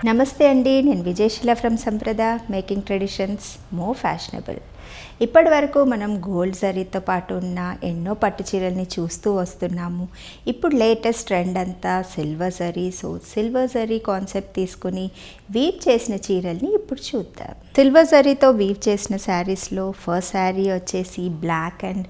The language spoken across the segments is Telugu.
నమస్తే అండి, నేను Vijayasheela from Sampradha making traditions more fashionable. ఇప్పటి వరకు మనం గోల్డ్ జరీతో పాటు ఉన్న ఎన్నో పట్టు చీరల్ని చూస్తూ వస్తున్నాము. ఇప్పుడు లేటెస్ట్ ట్రెండ్ అంతా silver zari. Silver zari concept తీసుకుని వీవ్ చేసిన చీరల్ని ఇప్పుడు చూద్దాం. సిల్వర్ జరీతో వీవ్ చేసిన శారీస్లో ఫస్ట్ శారీ వచ్చేసి black and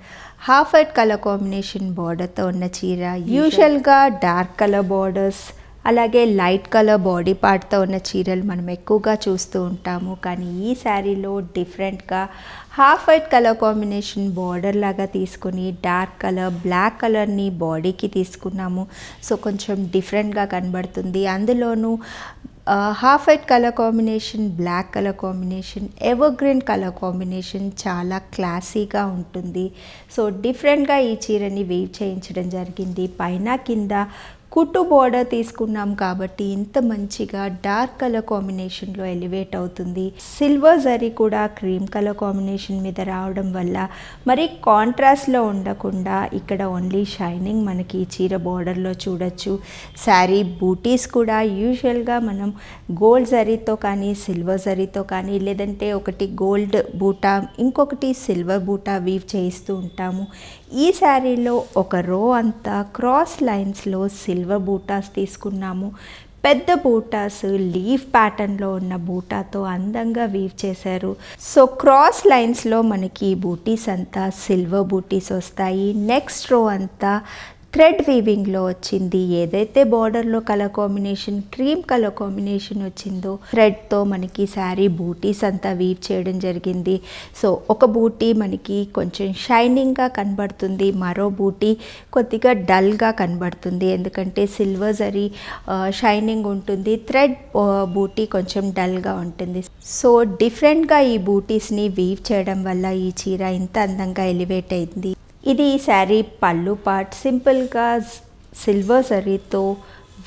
half white colour combination బార్డర్తో ఉన్న చీర. యూజువల్గా డార్క్ కలర్ బార్డర్స్ అలాగే లైట్ కలర్ బాడీ పార్ట్తో ఉన్న చీరలు మనం ఎక్కువగా చూస్తూ ఉంటాము. కానీ ఈ శారీలో డిఫరెంట్గా half white colour combination border లాగా తీసుకుని డార్క్ కలర్ బ్లాక్ కలర్ని బాడీకి తీసుకున్నాము. సో కొంచెం డిఫరెంట్గా కనబడుతుంది. అందులోనూ half white colour combination, black colour combination, evergreen colour combination చాలా క్లాసీగా ఉంటుంది. సో డిఫరెంట్గా ఈ చీరని వీవ్ చేయించడం జరిగింది. పైన కింద కుట్టు బోర్డర్ తీసుకున్నాం కాబట్టి ఇంత మంచిగా డార్క్ కలర్ కాంబినేషన్లో ఎలివేట్ అవుతుంది. సిల్వర్ జరీ కూడా క్రీమ్ కలర్ కాంబినేషన్ మీద రావడం వల్ల మరి కాంట్రాస్ట్లో ఉండకుండా ఇక్కడ ఓన్లీ షైనింగ్ మనకి ఈ చీర బోర్డర్లో చూడొచ్చు. శారీ బూటీస్ కూడా యూజువల్గా మనం గోల్డ్ జరీతో కానీ సిల్వర్ జరీతో కానీ లేదంటే ఒకటి గోల్డ్ బూటా ఇంకొకటి సిల్వర్ బూటా వీవ్ చేయిస్తూ ఉంటాము. ఈ శారీలో ఒక రో అంతా క్రాస్ లైన్స్లో సిల్వర్ బూటాస్ తీసుకున్నాము. పెద్ద బూటాస్ లీఫ్ ప్యాటర్న్లో ఉన్న బూటాతో అందంగా వీవ్ చేశారు. సో క్రాస్ లైన్స్లో మనకి బూటీస్ అంతా సిల్వర్ బూటీస్ వస్తాయి. నెక్స్ట్ రో అంతా థ్రెడ్ వీవింగ్లో వచ్చింది. ఏదైతే బార్డర్లో colour combination cream colour combination వచ్చిందో థ్రెడ్తో మనకి శారీ బూటీస్ అంతా వీవ్ చేయడం జరిగింది. సో ఒక బూటీ మనకి కొంచెం షైనింగ్గా కనబడుతుంది, మరో బూటీ కొద్దిగా డల్గా కనబడుతుంది. ఎందుకంటే సిల్వర్ జరీ షైనింగ్ ఉంటుంది, థ్రెడ్ బూటీ కొంచెం డల్గా ఉంటుంది. సో డిఫరెంట్గా ఈ బూటీస్ని వీవ్ చేయడం వల్ల ఈ చీర ఇంత అందంగా ఎలివేట్ అయింది. ఇది ఈ శారీ పళ్ళు పార్ట్. సింపుల్గా సిల్వర్ జరీతో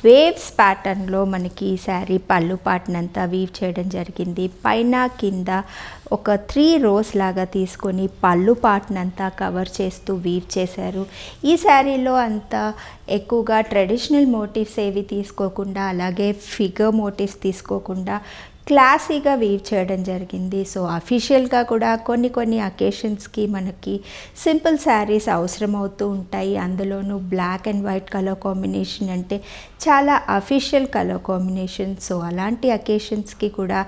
వేవ్స్ ప్యాటర్న్లో మనకి ఈ శారీ పళ్ళు పార్ట్నంతా వీవ్ చేయడం జరిగింది. పైన కింద ఒక 3 rows లాగా తీసుకొని పళ్ళు పార్ట్నంతా కవర్ చేస్తూ వీవ్ చేశారు. ఈ శారీలో అంతా ఎక్కువగా ట్రెడిషనల్ మోటివ్స్ ఏవి తీసుకోకుండా అలాగే ఫిగర్ మోటివ్స్ తీసుకోకుండా క్లాసీగా వీవ్ చేయడం జరిగింది. సో అఫీషియల్గా కూడా కొన్ని అకేషన్స్కి మనకి సింపుల్ శారీస్ అవసరం అవుతూ ఉంటాయి. అందులోనూ black and white colour combination అంటే చాలా అఫీషియల్ కలర్ కాంబినేషన్. సో అలాంటి అకేషన్స్కి కూడా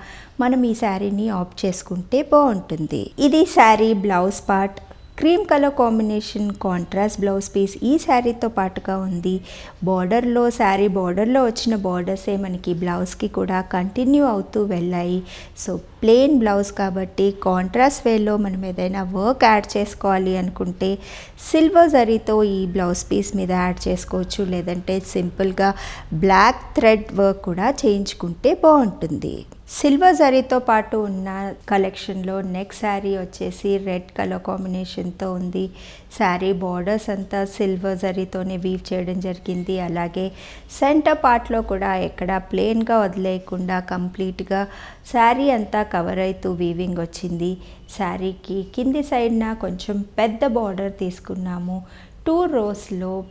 మనం ఈ శారీని ఆప్ట్ చేసుకుంటే బాగుంటుంది. ఇది sari blouse part. Cream colour combination contrast blouse piece ఈ శారీతో పాటుగా ఉంది. బార్డర్లో శారీ బార్డర్లో వచ్చిన బార్డర్సే మనకి బ్లౌజ్కి కూడా కంటిన్యూ అవుతూ వెళ్ళాయి. సో ప్లెయిన్ బ్లౌజ్ కాబట్టి కాంట్రాస్ట్ వేలో మనం ఏదైనా వర్క్ యాడ్ చేసుకోవాలి అనుకుంటే సిల్వర్ జరీతో ఈ బ్లౌజ్ పీస్ మీద యాడ్ చేసుకోవచ్చు, లేదంటే సింపుల్గా బ్లాక్ థ్రెడ్ వర్క్ కూడా చేయించుకుంటే బాగుంటుంది. సిల్వర్ జరీతో పాటు ఉన్న కలెక్షన్లో నెక్స్ట్ శారీ వచ్చేసి రెడ్ కలర్ కాంబినేషన్తో ఉంది. శారీ బార్డర్స్ అంతా సిల్వర్ జరీతోనే వీవ్ చేయడం జరిగింది. అలాగే సెంటర్ పార్ట్లో కూడా ఎక్కడ ప్లెయిన్గా వదిలేయకుండా కంప్లీట్గా శారీ అంతా కవర్ అవుతూ వీవింగ్ వచ్చింది. శారీకి కింది సైడ్న కొంచెం పెద్ద బార్డర్ తీసుకున్నాము. 2 rows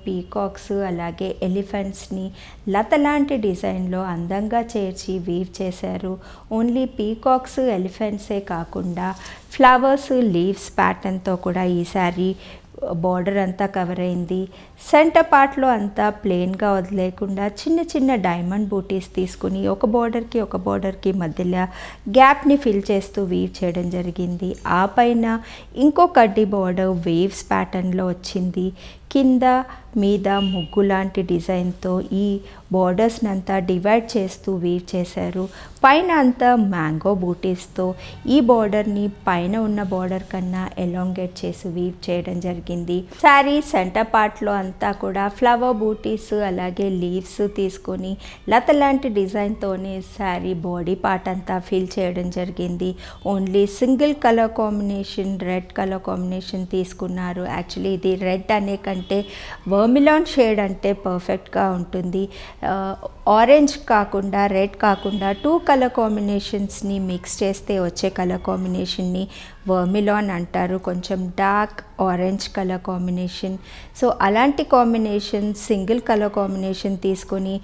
పీకాక్స్ అలాగే ఎలిఫెంట్స్ని లత లాంటి డిజైన్లో అందంగా చేర్చి వీవ్ చేశారు. ఓన్లీ పీకాక్స్ ఎలిఫెంట్సే కాకుండా ఫ్లవర్స్ లీవ్స్ ప్యాటర్న్తో కూడా ఈ శారీ బార్డర్ అంతా కవర్ అయింది. సెంటర్ పార్ట్లో అంతా ప్లెయిన్గా వదిలేకుండా చిన్న డైమండ్ బూటీస్ తీసుకుని ఒక బార్డర్కి మధ్యలో గ్యాప్ని ఫిల్ చేస్తూ వీవ్ చేయడం జరిగింది. ఆ పైన ఇంకో కడ్డీ బార్డర్ వేవ్స్ ప్యాటర్న్లో వచ్చింది. కింద మీద ముగ్గు లాంటి డిజైన్తో ఈ బార్డర్స్ని అంతా డివైడ్ చేస్తూ వీవ్ చేశారు. పైన అంతా మ్యాంగో బూటీస్తో ఈ బార్డర్ని పైన ఉన్న బార్డర్ కన్నా ఎలాంగేట్ చేసి వీవ్ చేయడం జరిగింది. శారీ సెంటర్ పార్ట్లో అంతా కూడా ఫ్లవర్ బూటీస్ అలాగే లీవ్స్ తీసుకొని లత లాంటి డిజైన్తోనే శారీ బాడీ పార్ట్ అంతా ఫిల్ చేయడం జరిగింది. Only single colour combination red colour combination తీసుకున్నారు. యాక్చువల్లీ ఇది రెడ్ అనే కంటే వర్మిలాన్ షేడ్ అంటే పర్ఫెక్ట్గా ఉంటుంది. ఆరెంజ్ కాకుండా రెడ్ కాకుండా 2 కలర్ కాంబినేషన్స్ని మిక్స్ చేస్తే వచ్చే కలర్ కాంబినేషన్ని వర్మిలాన్ అంటారు. కొంచెం dark orange colour combination. So అలాంటి కాంబినేషన్ సింగిల్ కలర్ కాంబినేషన్ తీసుకొని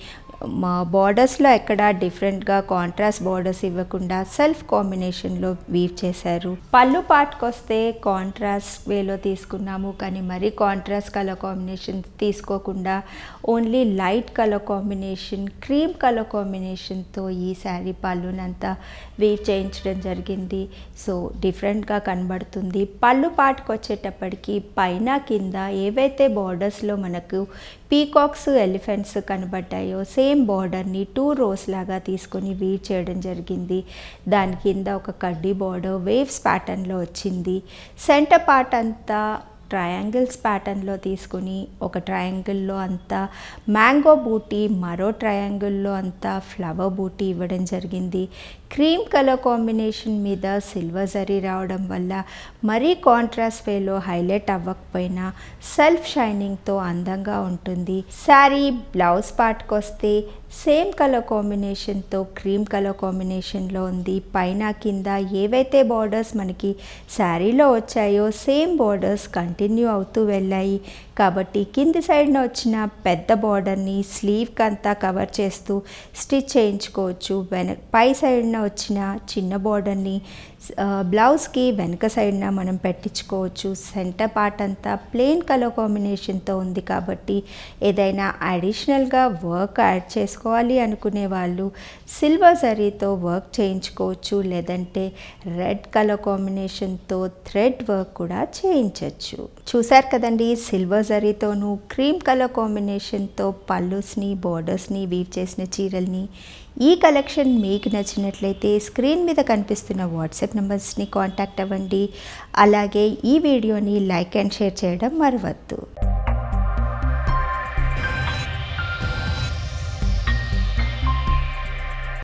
మా బార్డర్స్లో ఎక్కడ డిఫరెంట్గా కాంట్రాస్ట్ బార్డర్స్ ఇవ్వకుండా సెల్ఫ్ కాంబినేషన్లో వీవ్ చేశారు. పళ్ళు పార్ట్కి వస్తే కాంట్రాస్ట్ వేలో తీసుకున్నాము, కానీ మరీ కాంట్రాస్ట్ కలర్ కాంబినేషన్ తీసుకోకుండా only light colour combination, cream colour కాంబినేషన్తో ఈ శారీ పళ్ళునంతా వీవ్ చేయించడం జరిగింది. సో డిఫరెంట్గా కనబడుతుంది. పళ్ళు పార్ట్కి వచ్చేటప్పటికి పైన కింద ఏవైతే బార్డర్స్లో మనకు పీకాక్స్, ఎలిఫెంట్స్ కనబడ్డాయో సేమ్ బార్డర్ని 2 rows లాగా తీసుకొని వీవ్ చేయడం జరిగింది. దాని కింద ఒక కడ్డీ బార్డర్ వేవ్స్ ప్యాటర్న్లో వచ్చింది. సెంటర్ పార్ట్ అంతా ట్రయాంగిల్స్ ప్యాటర్న్లో తీసుకొని ఒక ట్రయాంగిల్లో అంతా మ్యాంగో బూటీ, మరో ట్రయాంగిల్లో అంతా ఫ్లవర్ బూటీ ఇవ్వడం జరిగింది. క్రీమ్ కలర్ కాంబినేషన్ మీద సిల్వర్ జరీ రావడం వల్ల మరీ కాంట్రాస్ట్ వేలో హైలైట్ అవ్వకపోయినా సెల్ఫ్ షైనింగ్తో అందంగా ఉంటుంది. శారీ బ్లౌజ్ పార్ట్కి వస్తే సేమ్ కలర్ కాంబినేషన్తో క్రీమ్ కలర్ కాంబినేషన్లో ఉంది. పైన కింద ఏవైతే బార్డర్స్ మనకి శారీలో వచ్చాయో సేమ్ బార్డర్స్ కంటిన్యూ అవుతూ వెళ్ళాయి. కాబట్టి కింది సైడ్న వచ్చిన పెద్ద బార్డర్ని స్లీవ్కి అంతా కవర్ చేస్తూ స్టిచ్ చేయించుకోవచ్చు. పై సైడ్న వచ్చిన చిన్న బార్డర్ని బ్లౌజ్కి వెనక సైడ్న మనం పెట్టించుకోవచ్చు. సెంటర్ పార్ట్ అంతా ప్లెయిన్ కలర్ కాంబినేషన్తో ఉంది కాబట్టి ఏదైనా అడిషనల్గా వర్క్ యాడ్ చేసుకోవాలి అనుకునే వాళ్ళు సిల్వర్ జరీతో వర్క్ చేయించుకోవచ్చు, లేదంటే రెడ్ కలర్ కాంబినేషన్తో థ్రెడ్ వర్క్ కూడా చేయించవచ్చు. చూసారు కదండి, సిల్వర్ జరీతోనూ క్రీమ్ కలర్ కాంబినేషన్తో పళ్ళుస్ని, బార్డర్స్ని వీవ్ చేసిన చీరల్ని. ఈ కలెక్షన్ మీకు నచ్చినట్లయితే స్క్రీన్ మీద కనిపిస్తున్న వాట్సాప్ నెంబర్స్ని కాంటాక్ట్ అవ్వండి. అలాగే ఈ వీడియోని లైక్ అండ్ షేర్ చేయడం మరవద్దు.